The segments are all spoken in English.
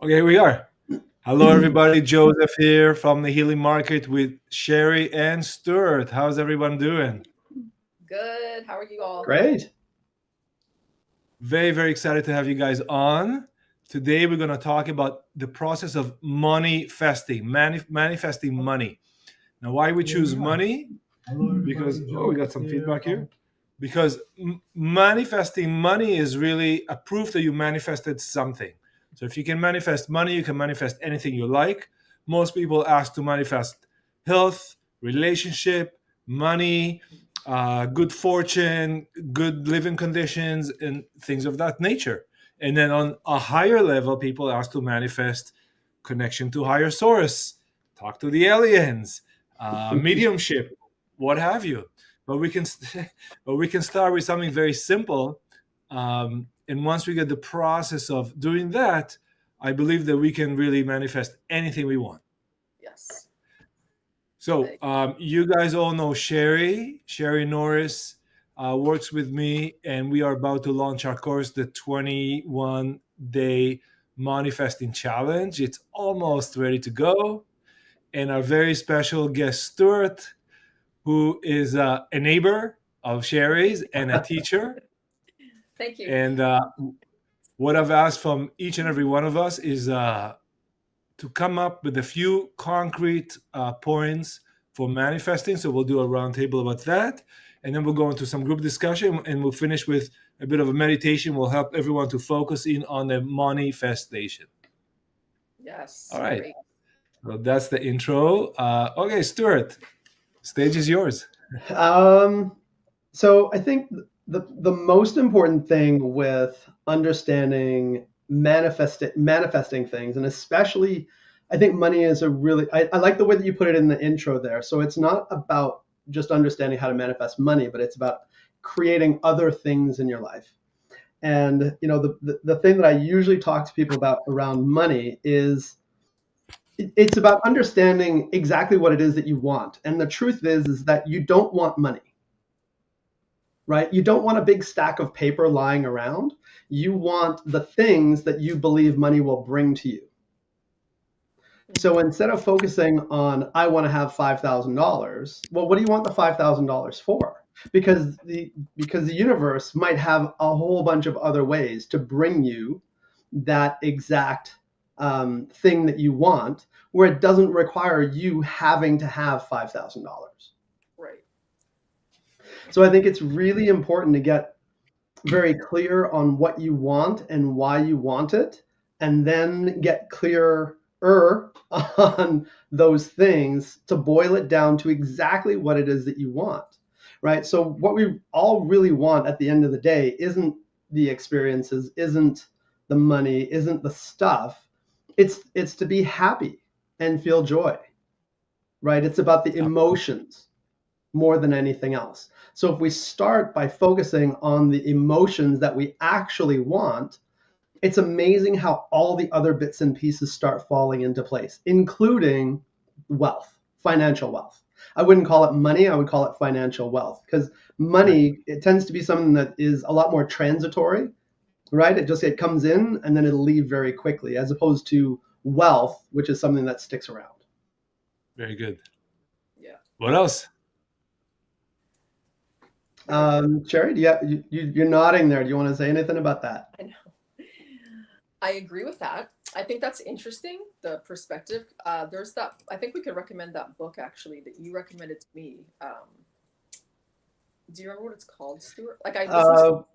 Okay, here we are. Hello, everybody. Joseph here from the Healing Market with Sherri and Stuart. How's everyone doing? Good. How are you all? Great. Very, very excited to have you guys on. Today, we're going to talk about the process of manifesting, manifesting money. Now, why we choose money? Because, oh, we got some feedback here. Because manifesting money is really a proof that you manifested something. So if you can manifest money, you can manifest anything you like. Most people ask to manifest health, relationship, money, good fortune, good living conditions, and things of that nature. And then on a higher level, people ask to manifest connection to higher source, talk to the aliens, mediumship, what have you. But we can but we can start with something very simple. And once we get the process of doing that, I believe that we can really manifest anything we want. Yes. So you guys all know Sherri. Sherri Norris works with me, and we are about to launch our course, the 21-day manifesting challenge. It's almost ready to go. And our very special guest, Stuart, who is a neighbor of Sherri's and a teacher. Thank you. And what I've asked from each and every one of us is to come up with a few concrete points for manifesting. So we'll do a roundtable about that. And then we'll go into some group discussion and we'll finish with a bit of a meditation. Will help everyone to focus in on the manifestation. Yes. All right. Great. Well, that's the intro. Okay, Stuart, stage is yours. So I think the most important thing with understanding manifesting things, and especially I think money is a really I like the way that you put it in the intro there. So it's not about just understanding how to manifest money, but it's about creating other things in your life. And the thing that I usually talk to people about around money is it's about understanding exactly what it is that you want. And the truth is that you don't want money, right? You don't want a big stack of paper lying around. You want the things that you believe money will bring to you. So instead of focusing on, I want to have $5,000, well, what do you want the $5,000 for? Because the universe might have a whole bunch of other ways to bring you that exact thing that you want, where it doesn't require you having to have $5,000. Right. So I think it's really important to get very clear on what you want and why you want it, and then get clearer on those things to boil it down to exactly what it is that you want, right? So what we all really want at the end of the day isn't the experiences, isn't the money, isn't the stuff. It's to be happy and feel joy, right? It's about the emotions more than anything else. So if we start by focusing on the emotions that we actually want, it's amazing how all the other bits and pieces start falling into place, including wealth, financial wealth. I wouldn't call it money, I would call it financial wealth, because money, it tends to be something that is a lot more transitory, right? It comes in and then it'll leave very quickly, as opposed to wealth, which is something that sticks around. Very good. Yeah. What else? Sherri, you're nodding there. Do you want to say anything about that? I know. I agree with that. I think that's interesting, the perspective. There's that, I think we could recommend that book actually that you recommended to me. Do you remember what it's called, Stuart? Like I listened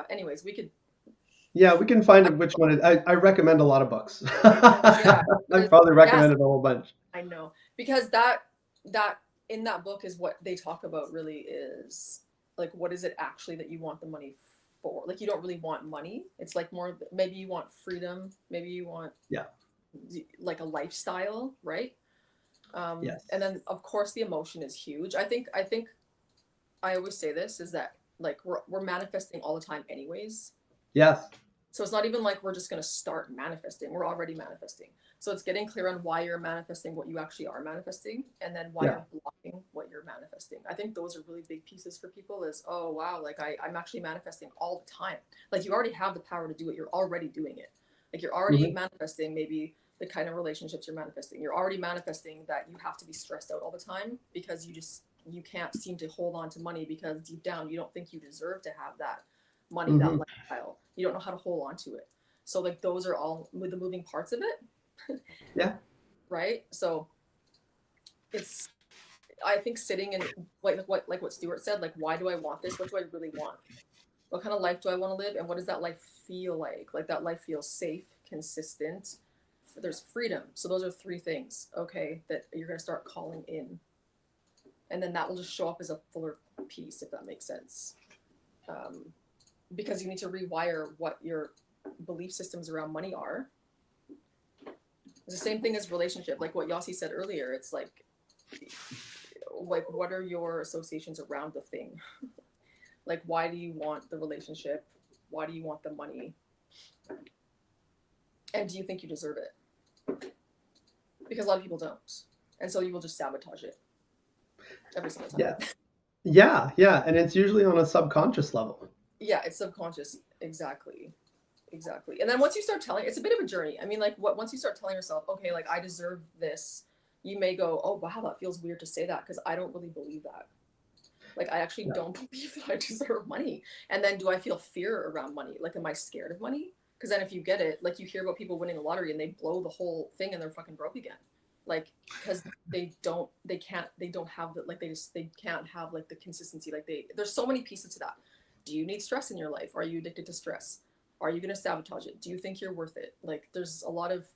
anyways, we could. Yeah, we can find which one. I recommend a lot of books. Yeah. I've probably Yes, recommended a whole bunch. I know. Because that in that book is what they talk about really is like what is it actually that you want the money for? Like you don't really want money. It's like more maybe you want freedom, maybe you want Yeah. like a lifestyle, right? Yes. And then of course the emotion is huge. I think I always say this is that like we're manifesting all the time anyways. Yes. So it's not even like we're just going to start manifesting. We're already manifesting. So it's getting clear on why you're manifesting what you actually are manifesting and then why Yeah. you're blocking what you're manifesting. I think those are really big pieces for people is, oh, wow, like I'm actually manifesting all the time. Like you already have the power to do it. You're already doing it. Like you're already manifesting maybe the kind of relationships you're manifesting. You're already manifesting that you have to be stressed out all the time because you can't seem to hold on to money because deep down you don't think you deserve to have that money, that lifestyle. You don't know how to hold on to it. So like those are all with the moving parts of it. Yeah. Right. So it's, I think sitting in like what Stuart said, like, why do I want this? What do I really want? What kind of life do I want to live? And what does that life feel like? Like that life feels safe, consistent. There's freedom. So those are three things, okay, that you're going to start calling in. And then that will just show up as a fuller piece, if that makes sense. Because you need to rewire what your belief systems around money are. It's the same thing as relationship, like what Yossi said earlier. It's like what are your associations around the thing? Like, why do you want the relationship? Why do you want the money? And do you think you deserve it? Because a lot of people don't. And so you will just sabotage it every single time. Yeah. And it's usually on a subconscious level. Yeah, it's subconscious. Exactly. And then once you start telling, it's a bit of a journey. I mean, like once you start telling yourself, okay, like I deserve this, you may go, oh, wow, that feels weird to say that because I don't really believe that. Like, I actually don't believe that I deserve money. And then do I feel fear around money? Like, am I scared of money? Because then if you get it, like you hear about people winning the lottery and they blow the whole thing and they're fucking broke again. Like, because they can't have the, like, they can't have like the consistency. Like there's so many pieces to that. Do you need stress in your life? Are you addicted to stress? Are you going to sabotage it? Do you think you're worth it? Like, there's a lot of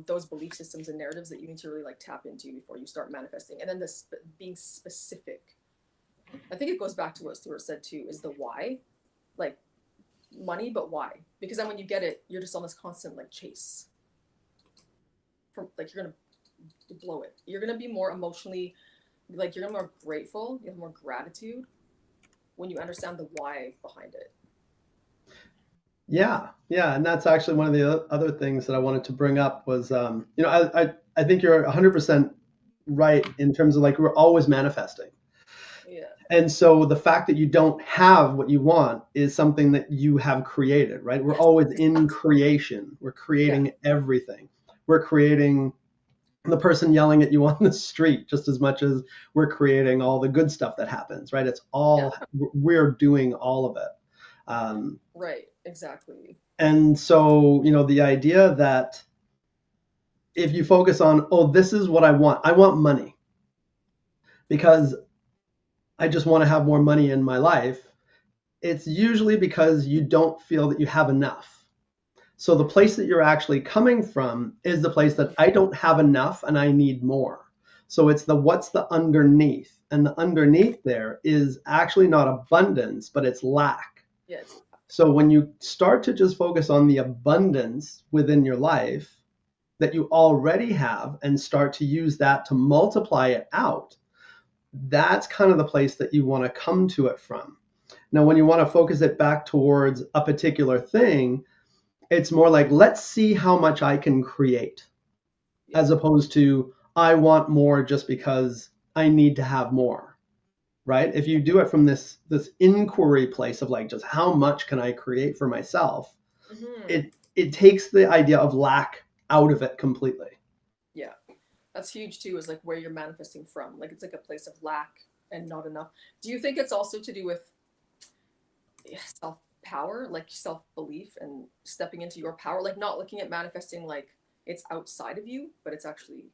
those belief systems and narratives that you need to really like tap into before you start manifesting. And then this being specific. I think it goes back to what Stuart said too, is the why, like money, but why? Because then when you get it, you're just on this constant like chase. From like you're gonna blow it. You're gonna be more emotionally, like you're gonna be more grateful. You have more gratitude when you understand the why behind it. Yeah, and that's actually one of the other things that I wanted to bring up was, I think you're 100% right in terms of like we're always manifesting. Yeah. And so the fact that you don't have what you want is something that you have created, right? We're always in creation. We're creating everything. We're creating the person yelling at you on the street just as much as we're creating all the good stuff that happens, right? It's all, we're doing all of it. Right, exactly. And so, the idea that if you focus on, oh, this is what I want money because I just want to have more money in my life, it's usually because you don't feel that you have enough. So the place that you're actually coming from is the place that I don't have enough and I need more. So it's what's the underneath. And the underneath there is actually not abundance, but it's lack. Yes. So when you start to just focus on the abundance within your life that you already have and start to use that to multiply it out, that's kind of the place that you want to come to it from. Now, when you want to focus it back towards a particular thing, it's more like, let's see how much I can create, as opposed to, I want more just because I need to have more, right? If you do it from this inquiry place of like, just how much can I create for myself, it takes the idea of lack out of it completely. Yeah. That's huge too, is like where you're manifesting from. Like it's like a place of lack and not enough. Do you think it's also to do with self-power, like self-belief and stepping into your power? Like not looking at manifesting like it's outside of you, but it's actually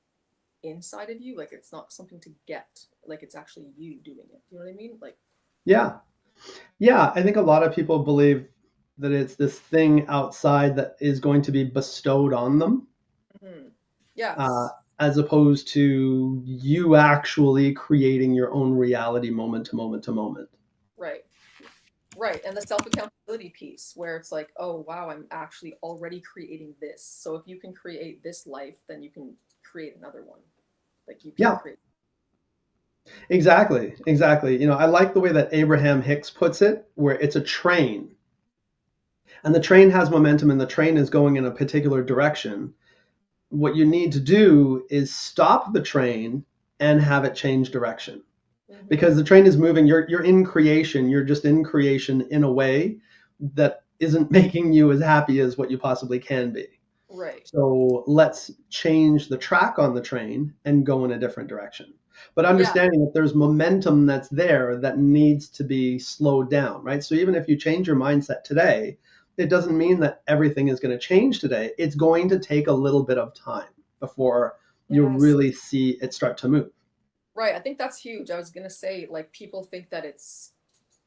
inside of you. Like it's not something to get, like it's actually you doing it. You know what I mean? Like, yeah. I think a lot of people believe that it's this thing outside that is going to be bestowed on them. Yes. As opposed to you actually creating your own reality moment to moment to moment. Right. And the self-accountability piece where it's like, oh, wow, I'm actually already creating this. So if you can create this life, then you can create another one. Like you can create. Exactly. I like the way that Abraham Hicks puts it, where it's a train. And the train has momentum and the train is going in a particular direction. What you need to do is stop the train and have it change direction. Because the train is moving, you're in creation, you're just in creation in a way that isn't making you as happy as what you possibly can be. Right. So let's change the track on the train and go in a different direction. But Yeah. understanding that there's momentum that's there that needs to be slowed down, right? So even if you change your mindset today, it doesn't mean that everything is going to change today. It's going to take a little bit of time before you Yes. really see it start to move. Right. I think that's huge. I was gonna say, like, people think that it's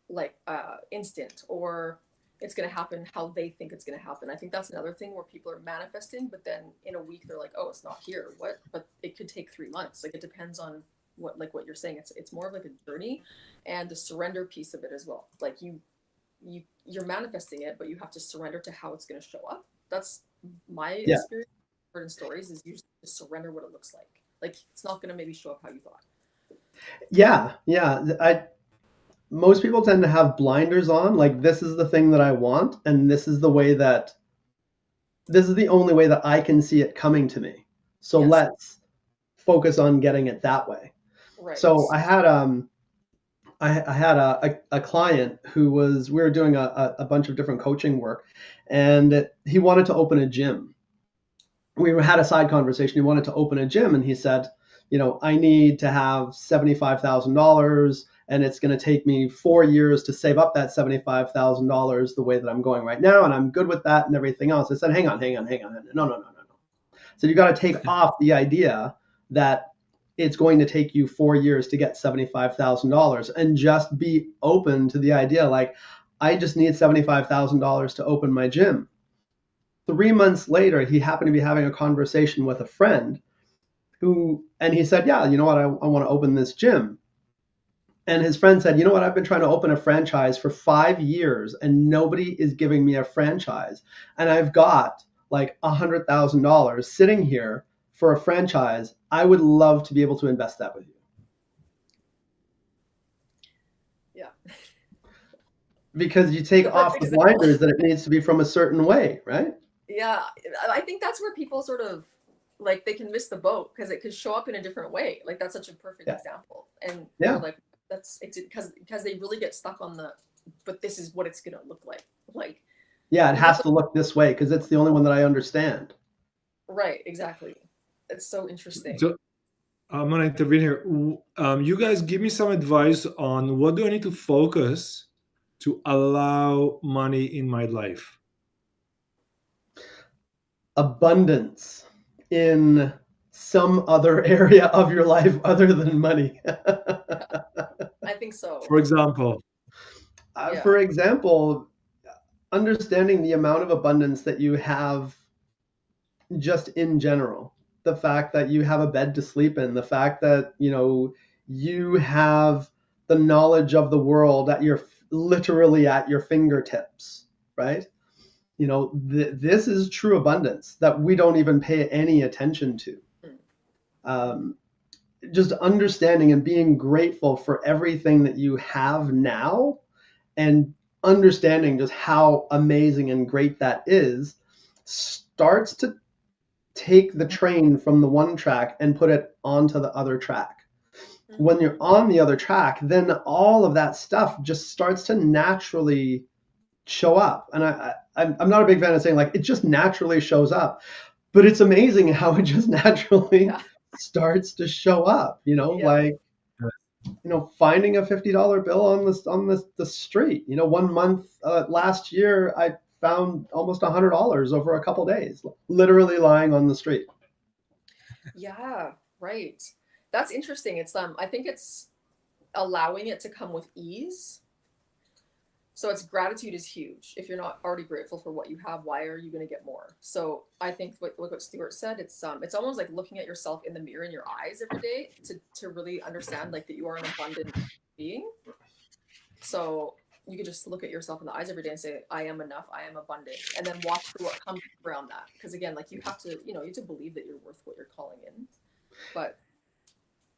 like instant, or it's gonna happen how they think it's gonna happen. I think that's another thing where people are manifesting, but then in a week they're like, oh, it's not here. What? But it could take 3 months. Like, it depends on what, like what you're saying. It's more of like a journey, and the surrender piece of it as well. Like, you're manifesting it, but you have to surrender to how it's gonna show up. That's my Yeah. experience in stories, is usually to surrender what it looks like. Like, it's not gonna maybe show up how you thought. Yeah, yeah. Most people tend to have blinders on, like this is the thing that I want, and this is the only way that I can see it coming to me. So Yes. let's focus on getting it that way. Right. So I had a client who we were doing a bunch of different coaching work, and he wanted to open a gym. We had a side conversation. He wanted to open a gym, and he said, I need to have $75,000, and it's going to take me 4 years to save up that $75,000 the way that I'm going right now, and I'm good with that and everything else. I said, hang on. No. So you got to take off the idea that it's going to take you 4 years to get $75,000 and just be open to the idea, like, I just need $75,000 to open my gym. 3 months later, he happened to be having a conversation with a friend and he said, yeah, you know what, I want to open this gym. And his friend said, you know what, I've been trying to open a franchise for 5 years and nobody is giving me a franchise. And I've got like $100,000 sitting here for a franchise. I would love to be able to invest that with you. Yeah. Because you take off the blinders that it needs to be from a certain way, right? Yeah. I think that's where people sort of, like, they can miss the boat because it could show up in a different way. Like, that's such a perfect example. And they're like, it's because they really get stuck on but this is what it's going to look like. Like, yeah, it has to look this way because it's the only one that I understand. Right. Exactly. It's so interesting. So I'm going to intervene here. You guys give me some advice on what do I need to focus to allow money in my life? Abundance in some other area of your life other than money. I think so. For example? For example, understanding the amount of abundance that you have just in general. The fact that you have a bed to sleep in, the fact that, you have the knowledge of the world literally at your fingertips, right? This is true abundance that we don't even pay any attention to. Just understanding and being grateful for everything that you have now, and understanding just how amazing and great that is, starts to take the train from the one track and put it onto the other track. Mm-hmm. When you're on the other track, then all of that stuff just starts to naturally show up. And I'm not a big fan of saying, like, it just naturally shows up, but it's amazing how it just naturally starts to show up, like, finding a $50 bill on the street. 1 month last year, I found almost $100 over a couple days, literally lying on the street. Yeah, right. That's interesting. It's I think it's allowing it to come with ease. So it's gratitude is huge. If you're not already grateful for what you have, why are you going to get more? So I think what Stuart said, it's almost like looking at yourself in the mirror in your eyes every day to really understand, like, that you are an abundant being. So you can just look at yourself in the eyes every day and say, I am enough, I am abundant, and then walk through what comes around that. Because again, like, you have to believe that you're worth what you're calling in. But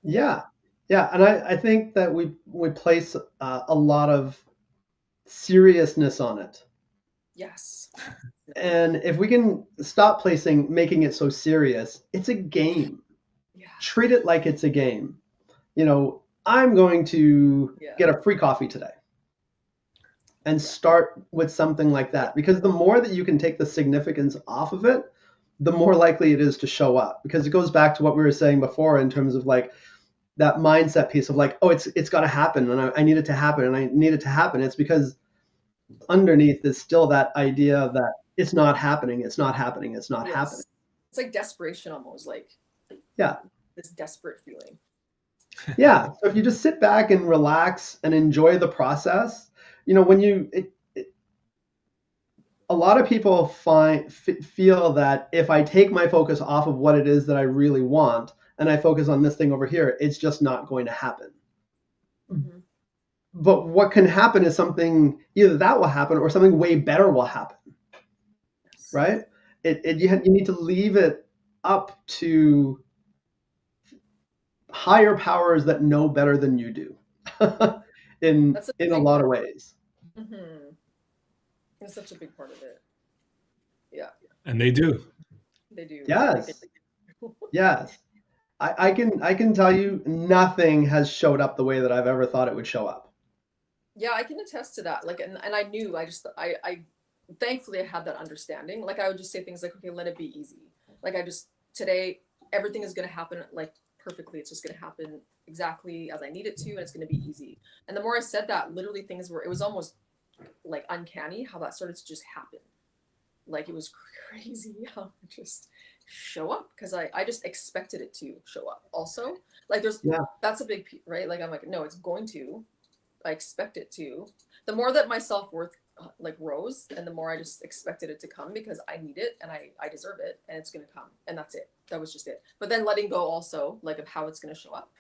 yeah, and I think that we place a lot of seriousness on it. Yes. And if we can stop making it so serious, it's a game. Yeah. Treat it like it's a game. I'm going to get a free coffee today. and start with something like that. Because the more that you can take the significance off of it, the more likely it is to show up. Because it goes back to what we were saying before in terms of like that mindset piece of like, oh, it's got to happen, and I need it to happen, and I need it to happen. It's because underneath is still that idea that it's not happening, it's not happening, it's not happening. Yes. It's like desperation almost, like Yeah. this desperate feeling. Yeah. So if you just sit back and relax and enjoy the process, you know, when a lot of people feel that if I take my focus off of what it is that I really want and I focus on this thing over here, it's just not going to happen. Mm-hmm. But what can happen is something, either that will happen or something way better will happen, Yes. right? You need to leave it up to higher powers that know better than you do in a lot of ways. Mm-hmm. It's such a big part of it. Yeah. And they do. They do. Yes. Yes. I can tell you nothing has showed up the way that I've ever thought it would show up. Yeah, I can attest to that. Like, and I knew, I thankfully I had that understanding. Like, I would just say things like, okay, let it be easy. Like, today, everything is going to happen like perfectly. It's just going to happen exactly as I need it to, and it's going to be easy. And the more I said that, literally it was almost like uncanny how that started to just happen. Like, it was crazy how it just show up, because I just expected it to show up. Also, like, that's a big, right? Like, I'm like, no, it's going to. I expect it to. The more that my self-worth like rose, and the more I just expected it to come, because I need it and I deserve it, and it's going to come, and that's it. That was just it. But then letting go also, like, of how it's going to show up,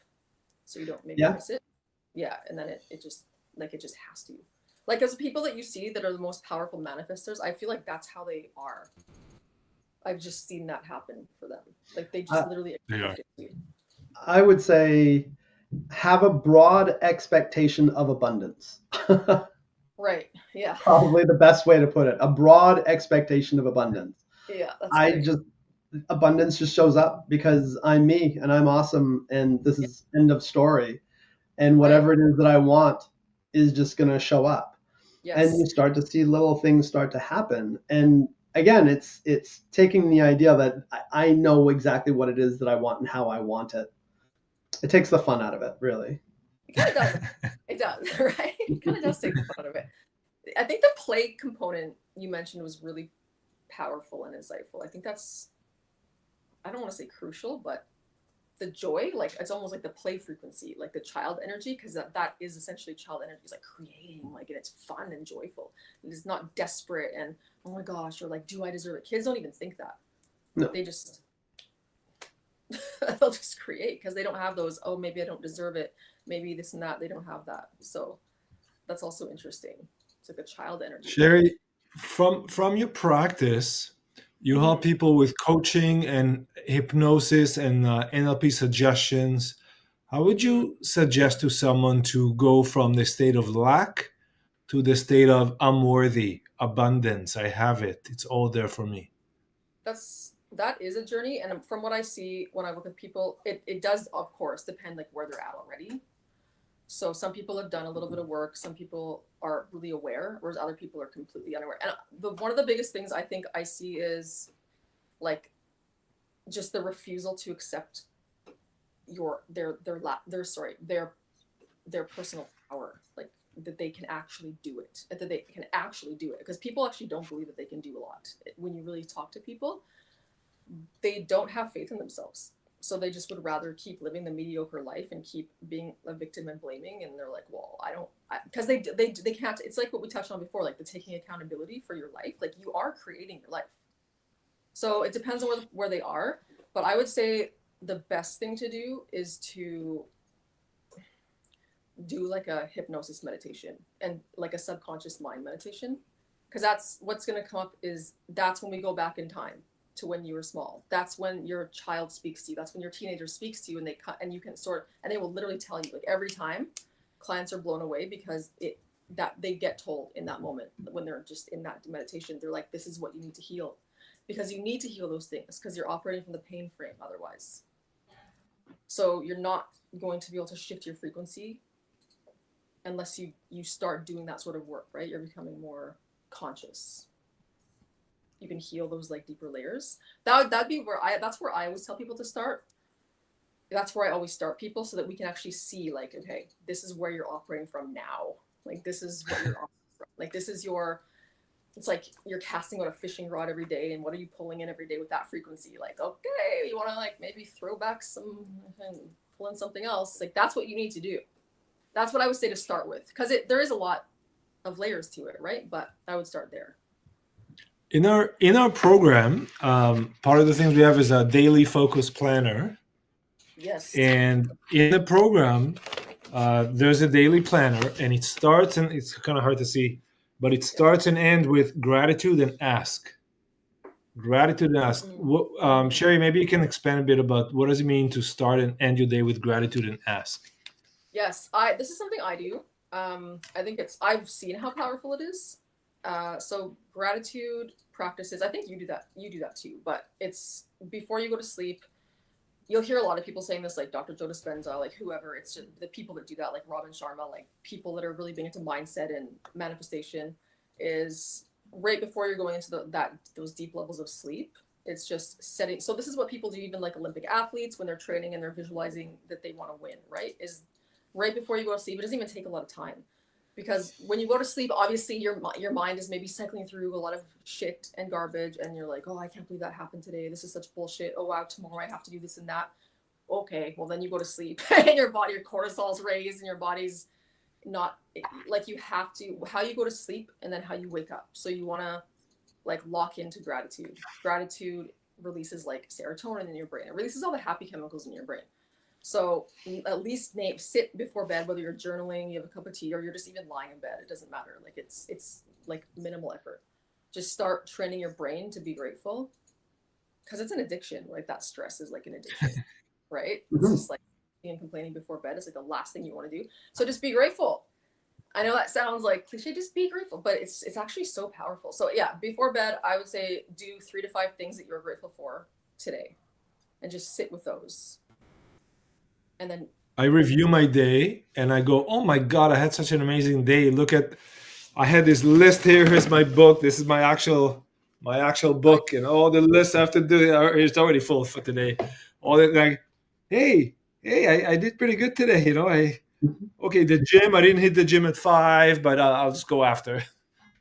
so you don't maybe miss it. Yeah. And then it just has to. Like, as people that you see that are the most powerful manifestors, I feel like that's how they are. I've just seen that happen for them. Like, they just literally expect it to. I would say have a broad expectation of abundance. Right. Yeah. Probably the best way to put it. A broad expectation of abundance. Yeah. That's abundance just shows up because I'm me and I'm awesome, and this is end of story. And whatever it is that I want is just going to show up. Yes. And you start to see little things start to happen. And again, it's taking the idea that I know exactly what it is that I want and how I want it. It takes the fun out of it, really. It kind of does. It does, right? It kind of does take the fun out of it. I think the play component you mentioned was really powerful and insightful. I think that's, I don't want to say crucial, but the joy, like, it's almost like the play frequency, like the child energy, because that is essentially child energy. It's like creating, like, and it's fun and joyful. It is not desperate and, oh my gosh, or like, do I deserve it? Kids don't even think that. No. They just, they'll just create, because they don't have those, oh, maybe I don't deserve it, maybe this and that. They don't have that. So that's also interesting. It's like a child energy. Sherri, from your practice, you help people with coaching and hypnosis and NLP suggestions. How would you suggest to someone to go from the state of lack to the state of I'm worthy, abundance, I have it, it's all there for me? That is a journey, and from what I see when I work with people, it does, of course, depend like where they're at already. So some people have done a little bit of work, some people are really aware, whereas other people are completely unaware. And one of the biggest things I think I see is like just the refusal to accept their personal power, like that they can actually do it, because people actually don't believe that they can do a lot. When you really talk to people, they don't have faith in themselves. So they just would rather keep living the mediocre life and keep being a victim and blaming. And they're like, well, because they can't. It's like what we touched on before, like the taking accountability for your life. Like, you are creating your life. So it depends on where they are. But I would say the best thing to do is to do like a hypnosis meditation and like a subconscious mind meditation. Because that's what's going to come up that's when we go back in time to when you were small. That's when your child speaks to you. That's when your teenager speaks to you, and you can and they will literally tell you, like, every time clients are blown away because that they get told in that moment when they're just in that meditation, they're like, this is what you need to heal, because you need to heal those things, because you're operating from the pain frame otherwise. So you're not going to be able to shift your frequency unless you start doing that sort of work, right? You're becoming more conscious. You can heal those like deeper layers. That'd be where that's where I always tell people to start. That's where I always start people, so that we can actually see, like, okay, this is where you're operating from now. Like, this is what you're operating from. Like, this is your, it's like you're casting out a fishing rod every day, and what are you pulling in every day with that frequency? Like, okay, you want to like maybe throw back some and pull in something else. Like, that's what you need to do. That's what I would say to start with, because there is a lot of layers to it, right? But I would start there. In our program, part of the things we have is a daily focus planner. Yes. And in the program, there's a daily planner, and it starts, and it's kind of hard to see, but it starts and ends with gratitude and ask. Gratitude and ask. Sherri, maybe you can expand a bit about what does it mean to start and end your day with gratitude and ask. Yes, this is something I do. I think I've seen how powerful it is. So gratitude practices, I think you do that too, but it's before you go to sleep. You'll hear a lot of people saying this, like Dr. Joe Dispenza, like whoever. It's just the people that do that, like Robin Sharma, like people that are really big into mindset and manifestation, is right before you're going into those deep levels of sleep. It's just setting. So this is what people do, even like Olympic athletes, when they're training and they're visualizing that they want to win, right? Is right before you go to sleep. It doesn't even take a lot of time, because when you go to sleep, obviously your mind is maybe cycling through a lot of shit and garbage, and you're like, oh, I can't believe that happened today. This is such bullshit. Oh wow, tomorrow I have to do this and that. Okay, well then you go to sleep and your cortisol's raised, and your body's not like, you have to, how you go to sleep and then how you wake up. So you want to like lock into gratitude. Gratitude releases like serotonin in your brain. It releases all the happy chemicals in your brain. So at least sit before bed, whether you're journaling, you have a cup of tea, or you're just even lying in bed. It doesn't matter. Like it's like minimal effort. Just start training your brain to be grateful, because it's an addiction. Like that stress is like an addiction, right? It's just like being complaining before bed. It's like the last thing you want to do. So just be grateful. I know that sounds like cliche, just be grateful, but it's actually so powerful. So yeah, before bed, I would say do 3 to 5 things that you're grateful for today, and just sit with those. And then I review my day and I go, oh my God, I had such an amazing day. I had this list here. Here's my book. This is my actual book, and all the lists I have to do. It's already full for today. All that, like, hey, I did pretty good today. Okay, the gym, I didn't hit the gym at 5, but I'll just go after.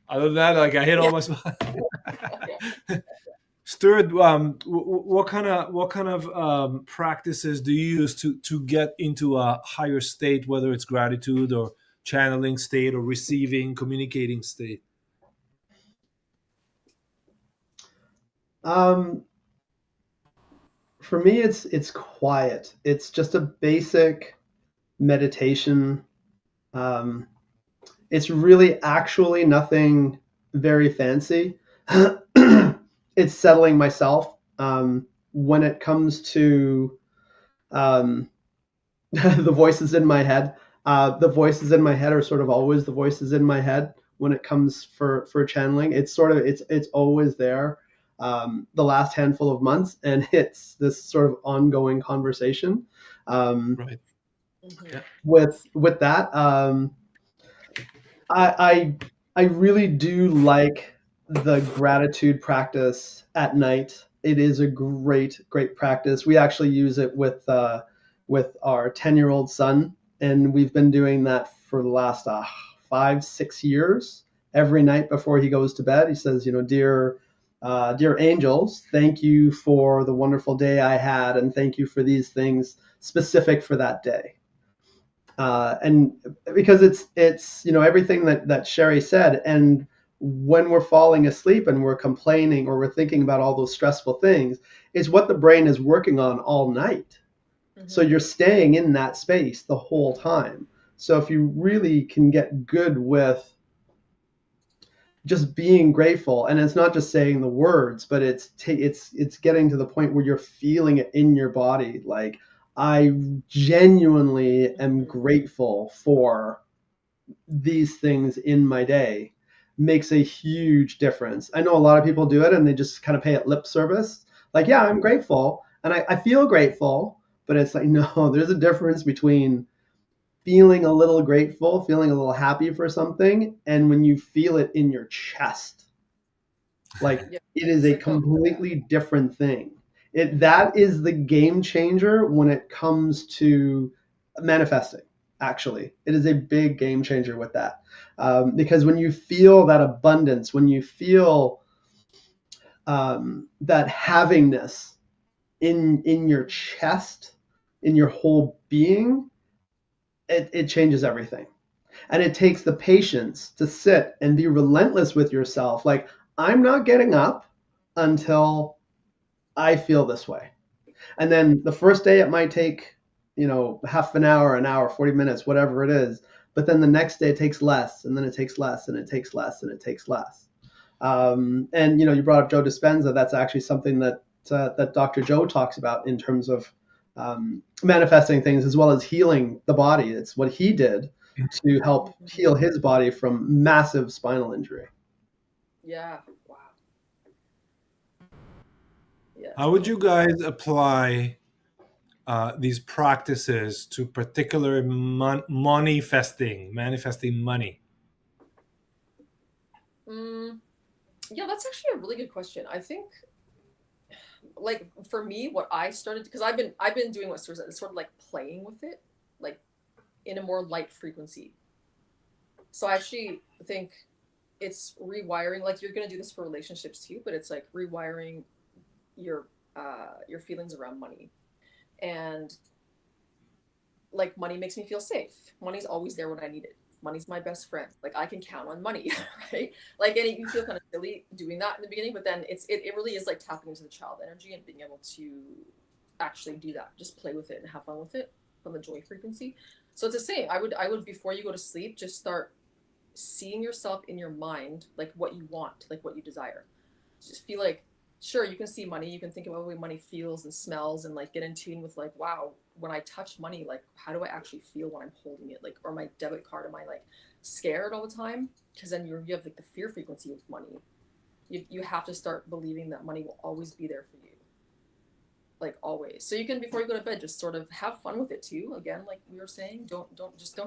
Other than that, like I hit all my spots. Stuart, what kind of practices do you use to get into a higher state, whether it's gratitude or channeling state or receiving, communicating state? For me, it's quiet. It's just a basic meditation. It's really actually nothing very fancy. It's settling myself. When it comes to the voices in my head, the voices in my head are sort of always the voices in my head when it comes for channeling. It's always there. The last handful of months, and it's this sort of ongoing conversation. Right. Yeah. With that, I really do like the gratitude practice at night. It is a great practice. We actually use it with our 10-year-old son, and we've been doing that for the last 5-6 years. Every night before he goes to bed, he says, dear angels, thank you for the wonderful day I had, and thank you for these things specific for that day. And because it's everything that Sherri said, and when we're falling asleep and we're complaining or we're thinking about all those stressful things, is what the brain is working on all night. Mm-hmm. So you're staying in that space the whole time. So if you really can get good with just being grateful, and it's not just saying the words, but it's getting to the point where you're feeling it in your body, like, I genuinely am grateful for these things in my day, makes a huge difference. I know a lot of people do it and they just kind of pay it lip service. Like, yeah, I'm grateful and I feel grateful, but it's like, no, there's a difference between feeling a little grateful, feeling a little happy for something, and when you feel it in your chest, like Yeah. it is It's a like, oh, completely different thing. That is the game changer when it comes to manifesting. Actually, it is a big game changer with that, because when you feel that abundance, when you feel that havingness in your chest, in your whole being, it changes everything. And it takes the patience to sit and be relentless with yourself. Like, I'm not getting up until I feel this way. And then the first day it might take, half an hour, 40 minutes, whatever it is. But then the next day it takes less, and then it takes less, and it takes less, and it takes less. And you brought up Joe Dispenza. That's actually something that Dr. Joe talks about in terms of manifesting things as well as healing the body. It's what he did to help heal his body from massive spinal injury. yeah. Wow. Yeah. How would you guys apply these practices to particular manifesting money? Yeah, that's actually a really good question. I think, like for me, what I started, because I've been doing what Stuart said, it's sort of like playing with it, like in a more light frequency. So I actually think it's rewiring. Like you're gonna do this for relationships too, but it's like rewiring your feelings around money. And like money makes me feel safe. Money's always there when I need it. Money's my best friend. Like I can count on money, right? Like, and you feel kind of silly doing that in the beginning, but then it really is like tapping into the child energy and being able to actually do that. Just play with it and have fun with it from the joy frequency. So it's the same. I would before you go to sleep, just start seeing yourself in your mind, like what you want, like what you desire. Just feel like, sure, you can see money, you can think about the way money feels and smells and like get in tune with like, wow, when I touch money, like how do I actually feel when I'm holding it? Like, or my debit card, am I like scared all the time? Because then you have like the fear frequency of money. You have to start believing that money will always be there for you, like always. So you can, before you go to bed, just sort of have fun with it too. Again, like we were saying, don't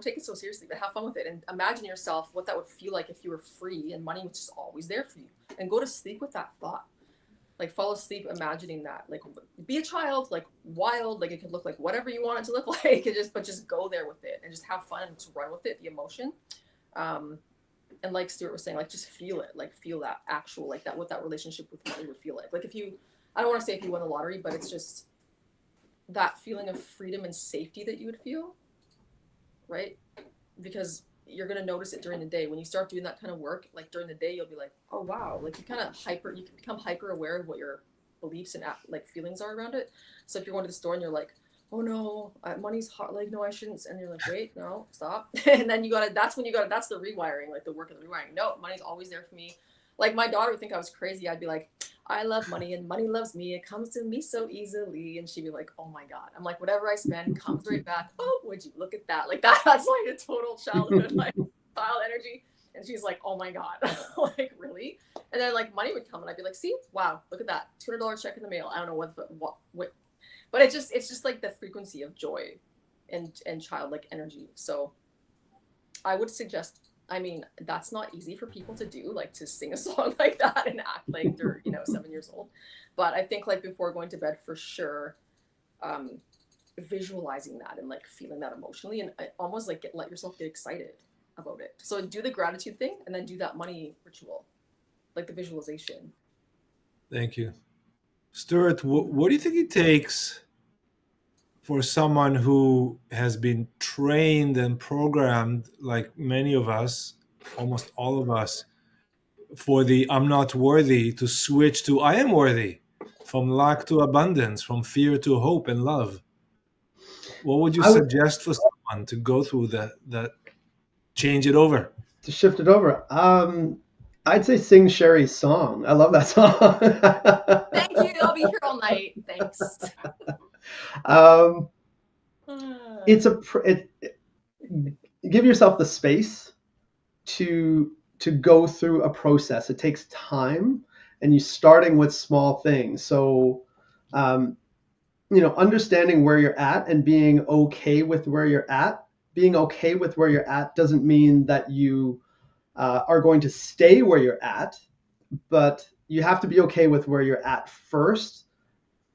take it so seriously, but have fun with it and imagine yourself what that would feel like if you were free and money was just always there for you. And go to sleep with that thought. Like fall asleep imagining that. Like be a child, like wild, like it could look like whatever you want it to look like. But just go there with it and just have fun and just run with it, the emotion. And like Stuart was saying, like just feel it, like feel that actual, like that, what that relationship with money would feel like. Like if you, I don't want to say if you won the lottery, but it's just that feeling of freedom and safety that you would feel, right? Because you're going to notice it during the day. When you start doing that kind of work, like during the day, you'll be like, oh, wow. Like you can become hyper aware of what your beliefs and like feelings are around it. So if you're going to the store and you're like, oh no, money's hard. Like, no, I shouldn't. And you're like, wait, no, stop. And then that's the rewiring, like the work of the rewiring. No, money's always there for me. Like my daughter would think I was crazy. I'd be like, I love money and money loves me. It comes to me so easily. And she'd be like, oh my God. I'm like, whatever I spend comes right back. Oh, would you look at that? Like that's like a total childhood, like child energy. And she's like, oh my God, like really? And then like money would come and I'd be like, see, wow, look at that. $200 check in the mail. I don't know what, but it's just like the frequency of joy and childlike energy. So I would suggest, I mean, that's not easy for people to do, like to sing a song like that and act like they're, 7 years old. But I think like before going to bed, for sure, visualizing that and like feeling that emotionally and almost like let yourself get excited about it. So do the gratitude thing and then do that money ritual, like the visualization. Thank you. Stuart, what do you think it takes for someone who has been trained and programmed, like many of us, almost all of us, for the I'm not worthy to switch to I am worthy, from lack to abundance, from fear to hope and love? What would you suggest for someone to go through that change it over? To shift it over. I'd say sing Sherri's song. I love that song. Thank you. I'll be here all night. Thanks. Give yourself the space to go through a process. It takes time, and you're starting with small things. So, understanding where you're at and being okay with where you're at being okay with where you're at doesn't mean that you are going to stay where you're at, but you have to be okay with where you're at first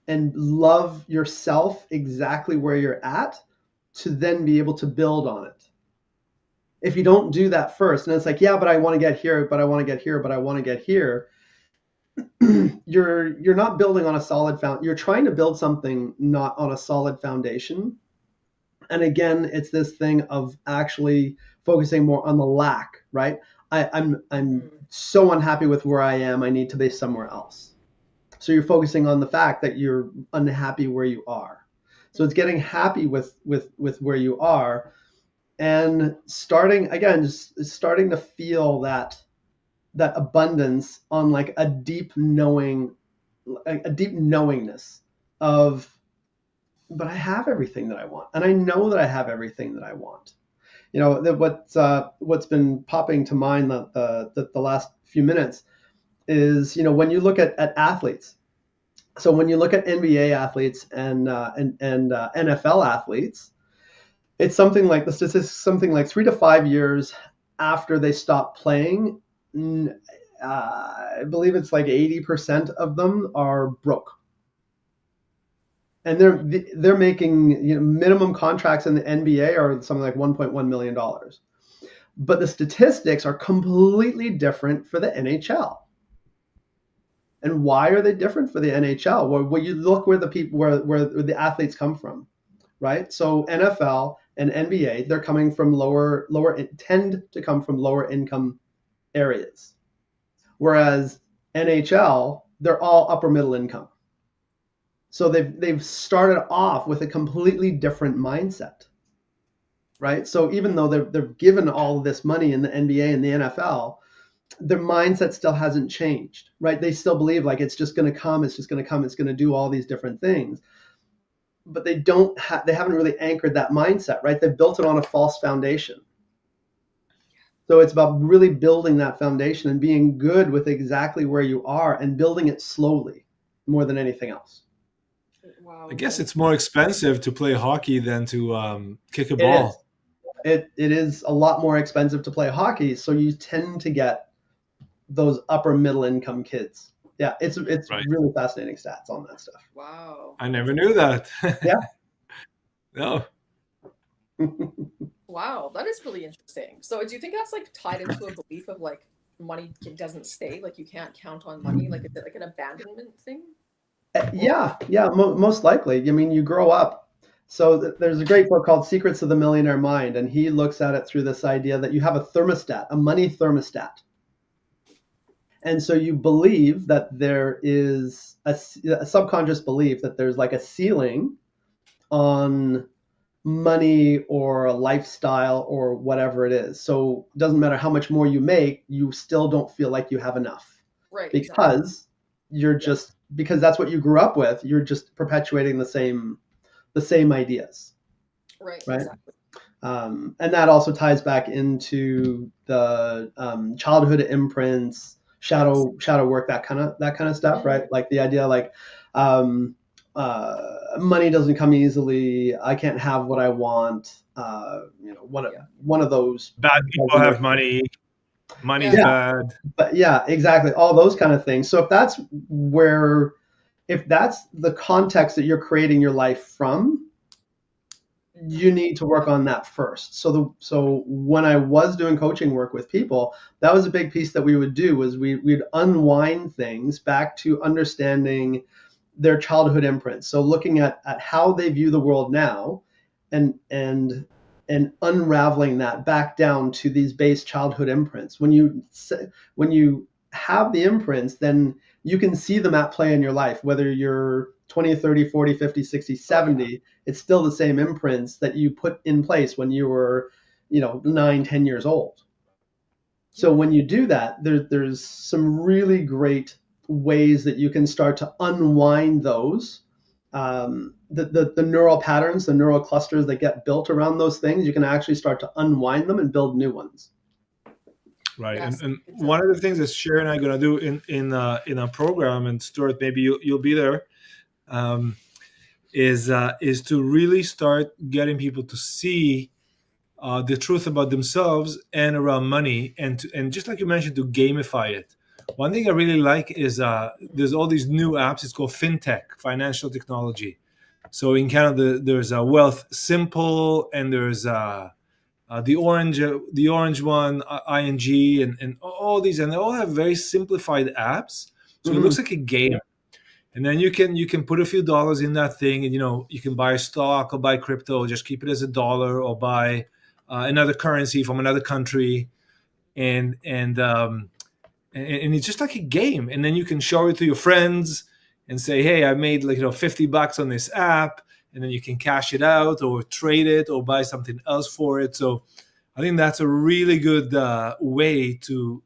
and love yourself exactly where you're at to then be able to build on it. If you don't do that first, and it's like, yeah, but I want to get here, but I want to get here, but I want to get here, you're not building on a solid foundation. You're trying to build something not on a solid foundation. And again, it's this thing of actually focusing more on the lack, right? I'm so unhappy with where I am. I need to be somewhere else. So you're focusing on the fact that you're unhappy where you are. So it's getting happy with where you are, and starting again, just starting to feel that abundance on like a deep knowingness of, but I have everything that I want, and I know that I have everything that I want. You know, what's been popping to mind the last few minutes is, you know, when you look at athletes. So when you look at NBA athletes and NFL athletes, it's something like the statistics, something like 3 to 5 years after they stop playing. I believe it's like 80% of them are broke, and they're making, you know, minimum contracts in the NBA are something like $1.1 million. But the statistics are completely different for the NHL. And why are they different for the NHL? Well, you look where the people where the athletes come from, right? So NFL and NBA, they're coming from tend to come from lower income areas, whereas NHL, they're all upper middle income. So they've started off with a completely different mindset, right? So even though they're given all of this money in the NBA and the NFL, their mindset still hasn't changed, right? They still believe like it's just going to come, it's going to do all these different things. But they haven't really anchored that mindset, right? They've built it on a false foundation. So it's about really building that foundation and being good with exactly where you are and building it slowly more than anything else. Wow. I guess it's more expensive to play hockey than to kick a It ball. is. It is a lot more expensive to play hockey, so you tend to get those upper middle income kids. Yeah, it's Right. really fascinating stats on that stuff. Wow. I never knew that. Yeah. No. Wow, that is really interesting. So do you think that's like tied into a belief of like money doesn't stay, like you can't count on money? Like is it like an abandonment thing? Yeah, most likely. I mean, you grow up. So there's a great book called Secrets of the Millionaire Mind, and he looks at it through this idea that you have a thermostat, a money thermostat. And so you believe that there is a subconscious belief that there's like a ceiling on money or a lifestyle or whatever it is. So it doesn't matter how much more you make, you still don't feel like you have enough. Right. Because exactly. you're just, because that's what you grew up with, you're just perpetuating the same ideas. Right. Right. Exactly. And that also ties back into the childhood imprints, shadow work, that kind of stuff, right? Like the idea, like money doesn't come easily. I can't have what I want. You know, one of those bad people have money. Money's bad. But yeah, exactly. All those kind of things. So if that's the context that you're creating your life from, you need to work on that first. So when I was doing coaching work with people, that was a big piece that we would do, was we'd unwind things back to understanding their childhood imprints. So looking at how they view the world now, and unraveling that back down to these base childhood imprints. When you have the imprints, then you can see them at play in your life, whether you're 20, 30, 40, 50, 60, 70, it's still the same imprints that you put in place when you were, 9, 10 years old. So when you do that, there's some really great ways that you can start to unwind those. The neural patterns, the neural clusters that get built around those things, you can actually start to unwind them and build new ones. Right. Yes, and one of the things that Sherri and I are going to do in a program, and Stuart, maybe you'll be there, is to really start getting people to see the truth about themselves and around money, and just like you mentioned, to gamify it. One thing I really like is there's all these new apps. It's called fintech, financial technology. So in Canada, there's a Wealth Simple, and there's the orange one, ING, and all these, and they all have very simplified apps. So it Mhm. looks like a game, and then you can put a few dollars in that thing, and you can buy stock or buy crypto, or just keep it as a dollar, or buy another currency from another country, and and it's just like a game. And then you can show it to your friends and say, hey, I made like $50 on this app, and then you can cash it out or trade it or buy something else for it. So I think that's a really good way to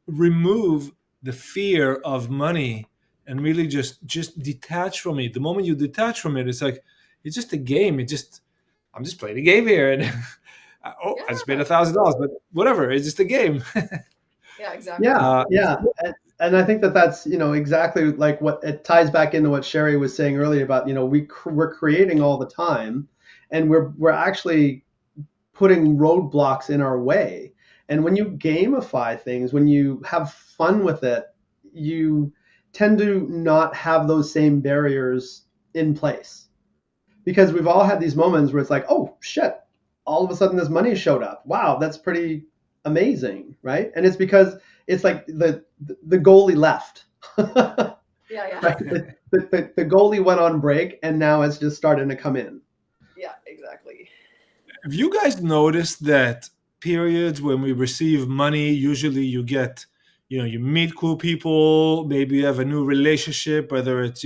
remove the fear of money and really just detach from it. The moment you detach from it, it's like it's just a game. I'm just playing a game here, and I just paid Yeah. $1,000, but whatever, it's just a game. Yeah, exactly. Yeah, yeah, and I think that that's exactly like what it ties back into what Sherri was saying earlier about we're creating all the time, and we're actually putting roadblocks in our way. And when you gamify things, when you have fun with it, you tend to not have those same barriers in place. Because we've all had these moments where it's like, oh shit, all of a sudden this money showed up. Wow, that's pretty amazing, right? And it's because it's like the goalie left. Yeah, Right? The goalie went on break, and now it's just starting to come in. yeah, exactly. Have you guys noticed that periods when we receive money, usually you meet cool people, maybe you have a new relationship, whether it's,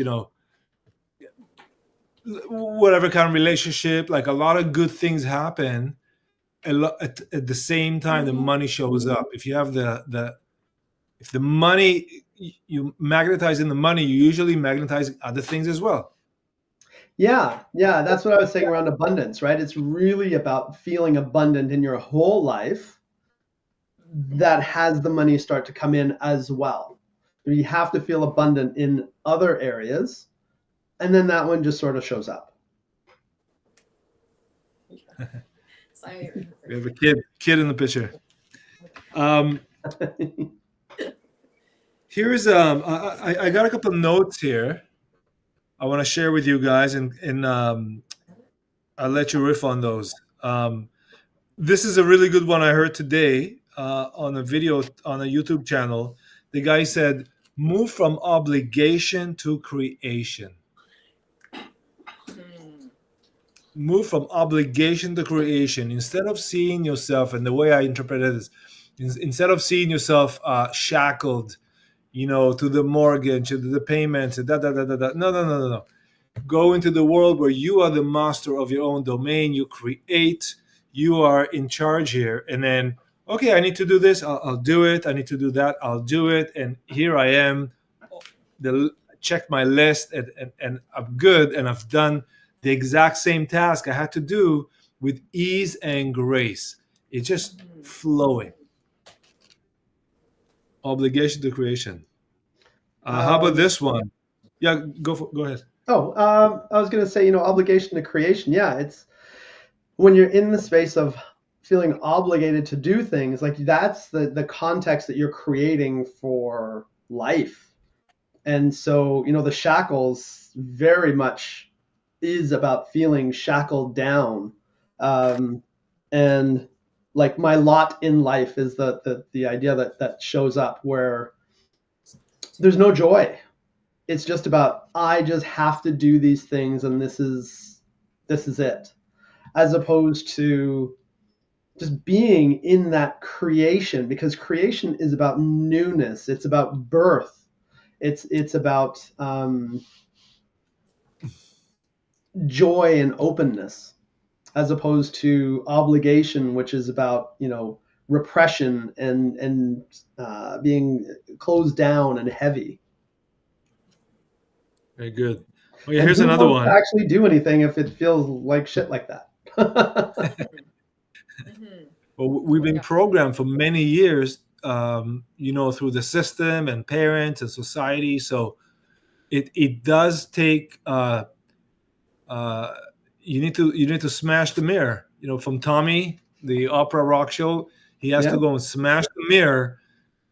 whatever kind of relationship, like a lot of good things happen at the same time the money shows up. If you have if the money, you magnetize in the money, you usually magnetize other things as well. Yeah, yeah, that's what I was saying around abundance, right? It's really about feeling abundant in your whole life that has the money start to come in as well. You have to feel abundant in other areas, and then that one just sort of shows up. We have a kid in the picture. Um, Here's I got a couple of notes here I want to share with you guys, and I'll let you riff on those. This is a really good one I heard today on a video on a YouTube channel. The guy said, "Move from obligation to creation." Move from obligation to creation. Instead of seeing yourself, and the way I interpret it is, instead of seeing yourself shackled, to the mortgage, to the payments, da da da da da. No, no, no, no, no. Go into the world where you are the master of your own domain. You create. You are in charge here. And then, okay, I need to do this. I'll do it. I need to do that. I'll do it. And here I am. Check my list, and I'm good. And I've done the exact same task I had to do with ease and grace. It's just flowing. Obligation to creation. How about this one? Yeah, go ahead. I was going to say, obligation to creation. Yeah, it's when you're in the space of feeling obligated to do things, like that's the context that you're creating for life. And so, the shackles very much is about feeling shackled down. And like my lot in life is the idea that shows up where there's no joy. It's just about I just have to do these things, and this is it, as opposed to just being in that creation, because creation is about newness. It's about birth. It's about joy and openness, as opposed to obligation, which is about repression and being closed down and heavy. Very good. Oh yeah, And here's who another wants to one. actually do anything if it feels like shit like that? Well, we've been Yeah. programmed for many years, through the system and parents and society. So it does take. Uh, you need to smash the mirror. From Tommy, the opera rock show. He has Yeah. to go and smash the mirror,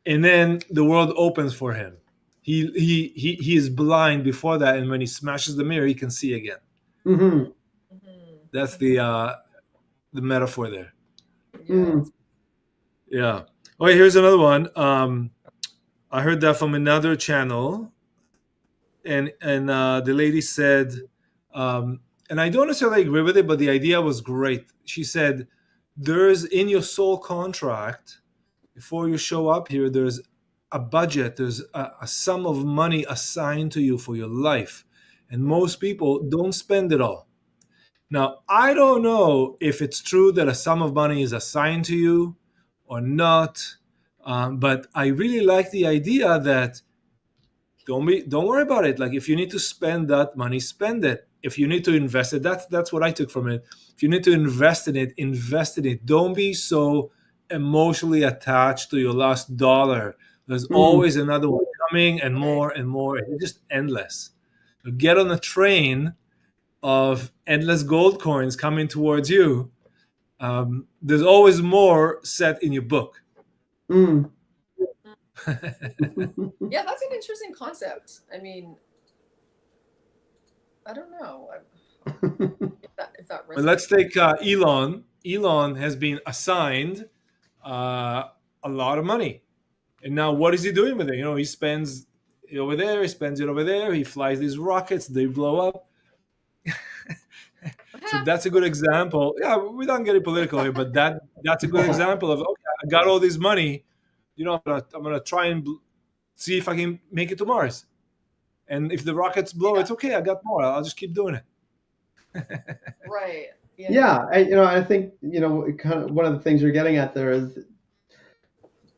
and then the world opens for him. He is blind before that, and when he smashes the mirror, he can see again. Mm-hmm. That's the metaphor there. Yeah. Mm. Yeah. Okay, here's another one. I heard that from another channel, and the lady said, and I don't necessarily agree with it, but the idea was great. She said, "There's in your soul contract before you show up here. There's a budget. There's a sum of money assigned to you for your life, and most people don't spend it all." Now, I don't know if it's true that a sum of money is assigned to you or not, but I really like the idea that don't worry about it. Like, if you need to spend that money, spend it. If you need to invest it, that's what I took from it. If you need to invest in it, invest in it. Don't be so emotionally attached to your last dollar. There's always another one coming, and more and more. It's just endless. So get on the train of endless gold coins coming towards you. There's always more set in your book. Mm. Yeah, that's an interesting concept. I mean, I don't know if that But let's take Elon. Elon has been assigned a lot of money, and now what is he doing with it? He spends it over there, he spends it over there. He flies these rockets, they blow up. So that's a good example. Yeah, we don't get it political here, but that's a good example of, okay, I got all this money. I'm gonna try and see if I can make it to Mars. And if the rockets blow, it's okay. I got more. I'll just keep doing it. Right. Yeah, I think kind of one of the things you're getting at there is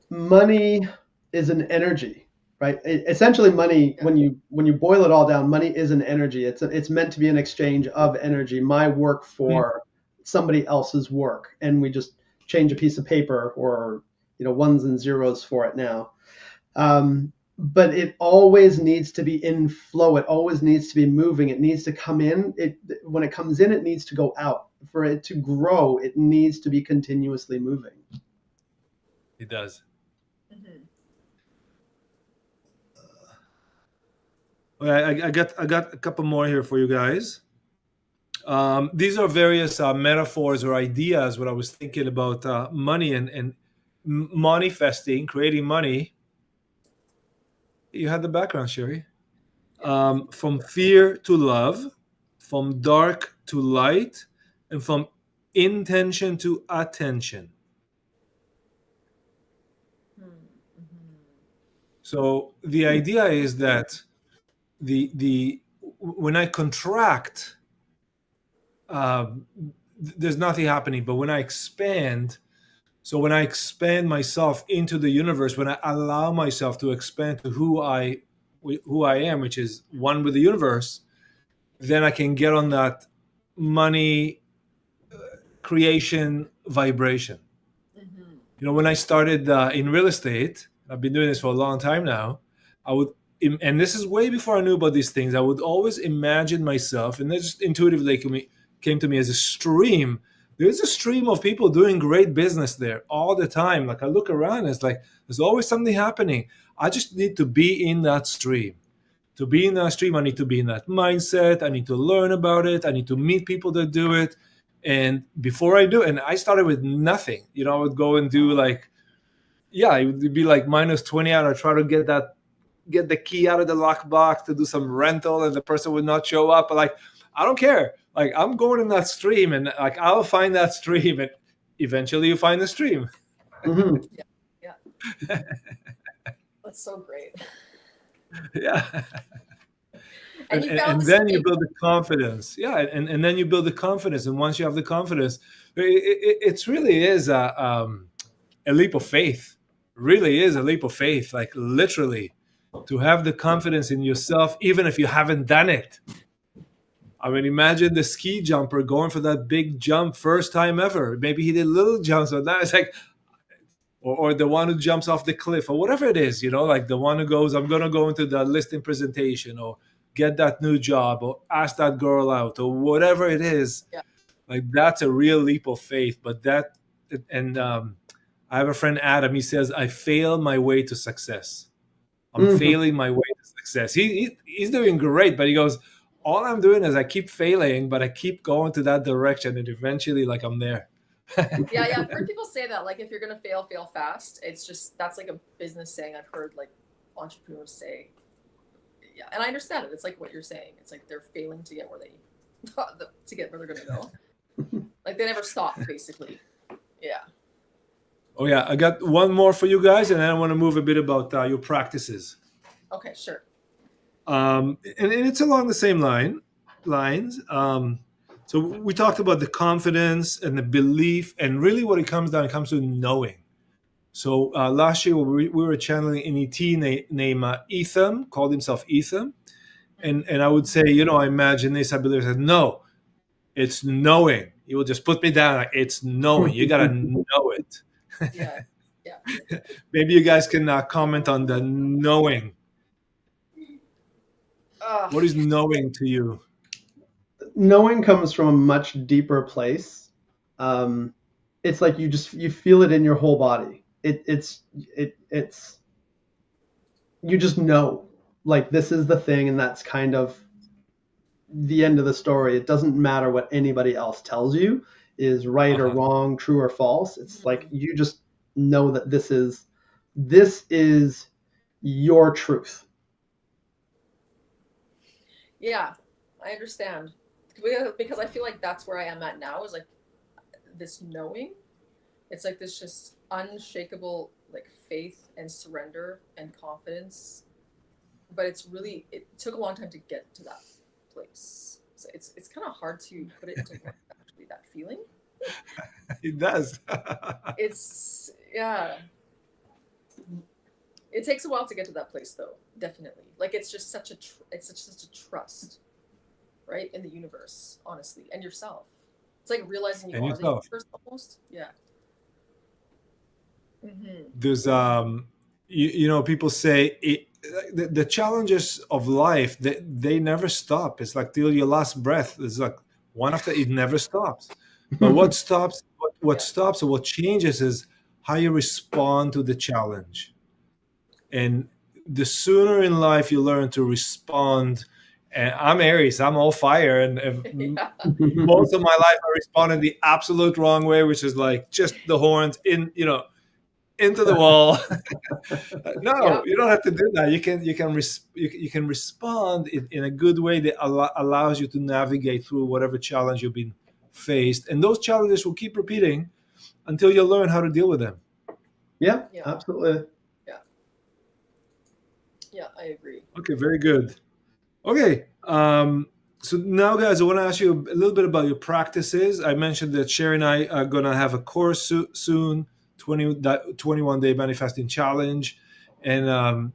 money is an energy, right? Essentially, money, when you boil it all down, money is an energy. It's meant to be an exchange of energy. My work for somebody else's work, and we just change a piece of paper or ones and zeros for it now. But it always needs to be in flow. It always needs to be moving. It needs to come in. When it comes in, it needs to go out. For it to grow, it needs to be continuously moving. It does. I got a couple more here for you guys. These are various metaphors or ideas. What I was thinking about money and manifesting, creating money. You had the background, Sherri. From fear to love, from dark to light, and from intention to attention. So the idea is that the when I contract, there's nothing happening. But when I expand, so when I expand myself into the universe, when I allow myself to expand to who I am, which is one with the universe, then I can get on that money creation vibration. When I started in real estate, I've been doing this for a long time now. And this is way before I knew about these things, I would always imagine myself, and this just intuitively came to me as a stream. There's a stream of people doing great business there all the time. Like, I look around, it's like there's always something happening. I just need to be in that stream. To be in that stream, I need to be in that mindset. I need to learn about it. I need to meet people that do it. And before I do, and I started with nothing. I would go and do it would be like minus 20 out. I try to get the key out of the lockbox to do some rental, and the person would not show up. But I don't care. I'm going in that stream, and I'll find that stream, and eventually you find the stream. Mm-hmm. Yeah. That's so great. Yeah. And then you build the confidence. Yeah, and then you build the confidence. And once you have the confidence, it really is a leap of faith. Really is a leap of faith. Like, literally, to have the confidence in yourself, even if you haven't done it. I mean, imagine the ski jumper going for that big jump, first time ever. Maybe he did little jumps, but now it's like, or the one who jumps off the cliff, or whatever it is, like the one who goes, I'm going to go into the listing presentation, or get that new job, or ask that girl out, or whatever it is. Yeah. Like, that's a real leap of faith. But that and I have a friend, Adam. He says, I fail my way to success. I'm Mhm. failing my way to success. He's doing great, but he goes, all I'm doing is I keep failing, but I keep going to that direction, and eventually, like, I'm there. Yeah, I've heard people say that. Like, if you're gonna fail, fail fast. It's just that's like a business saying I've heard like entrepreneurs say. Yeah, and I understand it. It's like what you're saying. It's like they're failing to get where they to get where they're gonna go. Like they never stop, basically. Yeah. Oh yeah, I got one more for you guys, and then I want to move a bit about your practices. Okay, sure. And it's along the same lines. So we talked about the confidence and the belief, and really what it comes to knowing. So last year we were channeling an ET named Ethan, called himself Ethan, and I would say, I imagine this. I believe said, no, it's knowing. He will just put me down. Like, it's knowing. You gotta know it. Yeah. Yeah. Maybe you guys can comment on the knowing. What is knowing to you? Knowing comes from a much deeper place. It's like you feel it in your whole body. It's you just know, like, this is the thing, and that's kind of the end of the story. It doesn't matter what anybody else tells you is right or Uh-huh. wrong, true or false. It's like you just know that this is your truth. Yeah, I understand. Because I feel like that's where I am at now is like this knowing. It's like this just unshakable like faith and surrender and confidence. But it took a long time to get to that place. So it's kind of hard to put it into words, actually, that feeling. It does. It's yeah. It takes a while to get to that place though, definitely. Like it's just such a trust, right, in the universe, honestly, and yourself. It's like realizing you And are the yourself. universe almost. Yeah. Mm-hmm. There's people say the challenges of life, they never stop. It's like till your last breath. It's like one after, it never stops. But what Yeah. stops or what changes is how you respond to the challenge. And the sooner in life you learn to respond, and I'm Aries, I'm all fire, and Yeah. most of my life I responded the absolute wrong way, which is like just the horns into the wall. Yeah. No, you don't have to do that. You can respond in a good way that allows you to navigate through whatever challenge you've been faced, and those challenges will keep repeating until you learn how to deal with them. Yeah, Yeah. absolutely. Yeah. Yeah. I agree. Okay, very good. Okay, so now, guys, I want to ask you a little bit about your practices. I mentioned that Sherri and I are going to have a course soon, 21-day manifesting challenge. And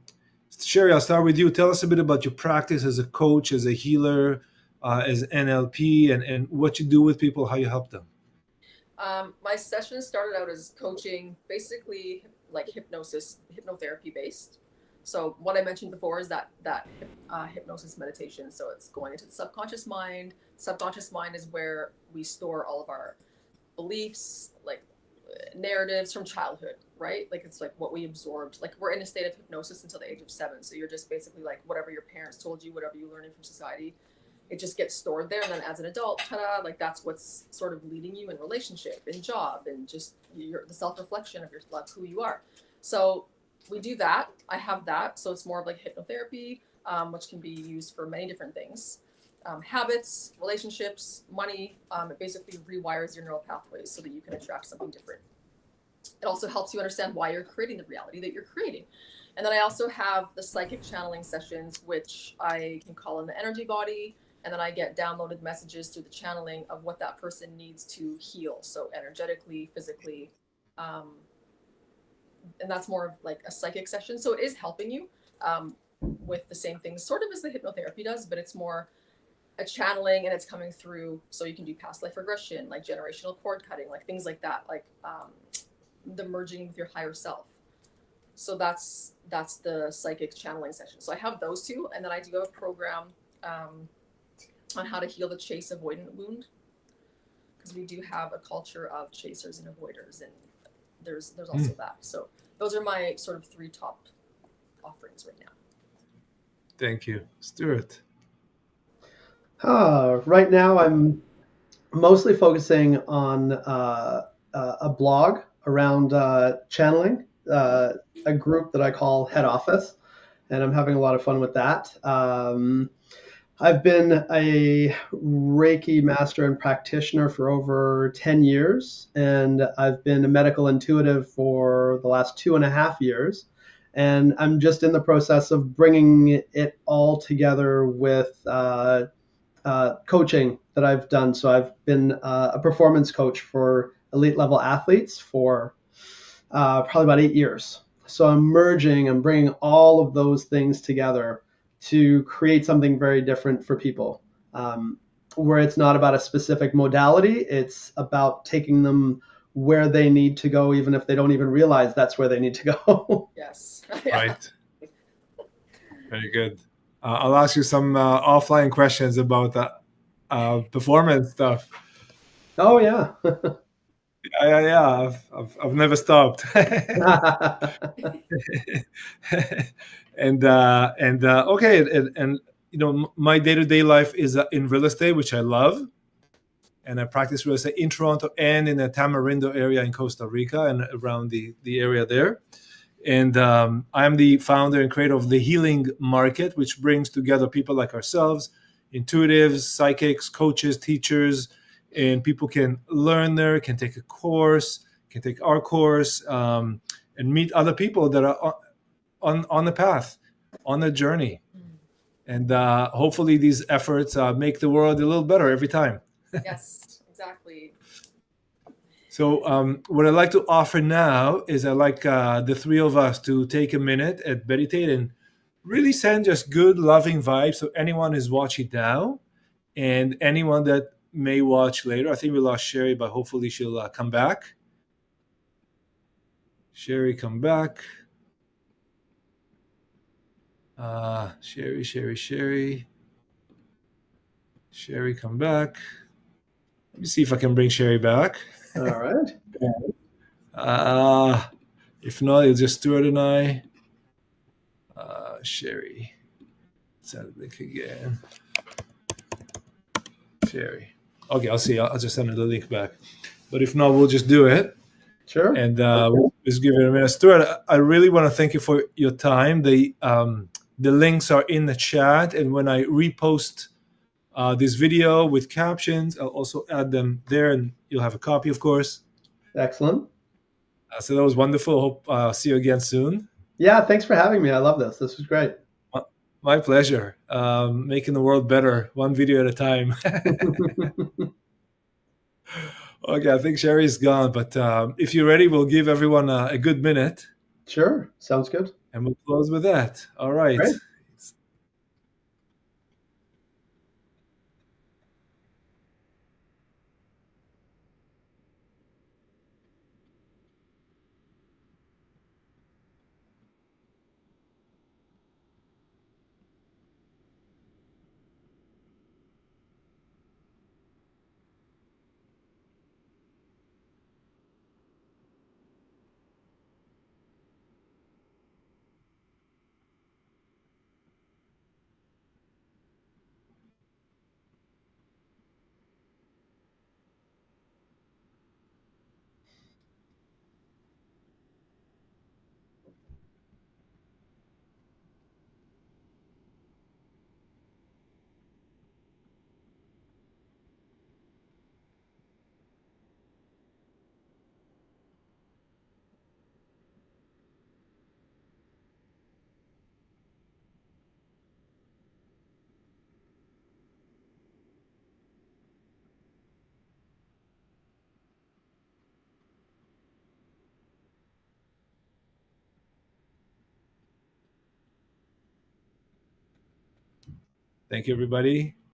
Sherri, I'll start with you. Tell us a bit about your practice as a coach, as a healer, as NLP, and what you do with people, how you help them. My session started out as coaching, basically like hypnotherapy based. So what I mentioned before is that hypnosis meditation. So it's going into the subconscious mind. Subconscious mind is where we store all of our beliefs, like narratives from childhood, right? Like it's like what we absorbed. Like we're in a state of hypnosis until the age of 7. So you're just basically like whatever your parents told you, whatever you learned from society, it just gets stored there. And then as an adult, ta-da, like that's what's sort of leading you in relationship, in job, and just the self-reflection of who you are. So we do that. I have that. So it's more of like hypnotherapy, which can be used for many different things. Habits, relationships, money. It basically rewires your neural pathways so that you can attract something different. It also helps you understand why you're creating the reality that you're creating. And then I also have the psychic channeling sessions, which I can call in the energy body. And then I get downloaded messages through the channeling of what that person needs to heal. So energetically, physically. And that's more of like a psychic session. So it is helping you with the same things, sort of as the hypnotherapy does, but it's more a channeling and it's coming through. So you can do past life regression, like generational cord cutting, like things like that, like the merging with your higher self. So that's the psychic channeling session. So I have those two, and then I do a program on how to heal the chase avoidant wound. because we do have a culture of chasers and avoiders, and there's also that. So those are my sort of 3 top offerings right now. Thank you, Stuart. Right now, I'm mostly focusing on a blog around channeling, a group that I call Head Office, and I'm having a lot of fun with that. I've been a Reiki master and practitioner for over 10 years, and I've been a medical intuitive for the last 2.5 years. And I'm just in the process of bringing it all together with coaching that I've done. So I've been a performance coach for elite level athletes for probably about 8 years. So I'm bringing all of those things together to create something very different for people, where it's not about a specific modality. It's about taking them where they need to go, even if they don't even realize that's where they need to go. Yes. Right. Very good. I'll ask you some offline questions about performance stuff. Oh, yeah. Yeah. I've never stopped. And okay, and my day-to-day life is in real estate, which I love, and I practice real estate in Toronto and in the Tamarindo area in Costa Rica and around the area there. And I'm the founder and creator of the Healing Market, which brings together people like ourselves, intuitives, psychics, coaches, teachers, and people can learn there, can take a course, can take our course, and meet other people that are on the path, on the journey. And hopefully these efforts make the world a little better every time. Yes, exactly. So what I'd like to offer now is I'd like the 3 of us to take a minute and meditate and really send just good, loving vibes. So anyone who's watching now and anyone that may watch later. I think we lost Sherri, but hopefully she'll come back. Sherri, come back. Sherri. Sherri, come back. Let me see if I can bring Sherri back. All right. If not, it's just Stuart and I. Sherri. Send the link again. Sherri. Okay, I'll see. I'll just send her the link back. But if not, we'll just do it. Sure. And we'll just give it a minute. Stuart, I really want to thank you for your time. The links are in the chat. And when I repost this video with captions, I'll also add them there. And you'll have a copy, of course. Excellent. So that was wonderful. Hope see you again soon. Yeah, thanks for having me. I love this. This was great. My pleasure. Making the world better, one video at a time. Okay, I think Sherri's gone, but if you're ready, we'll give everyone a good minute. Sure. Sounds good. And we'll close with that. All right. Great. Thank you, everybody.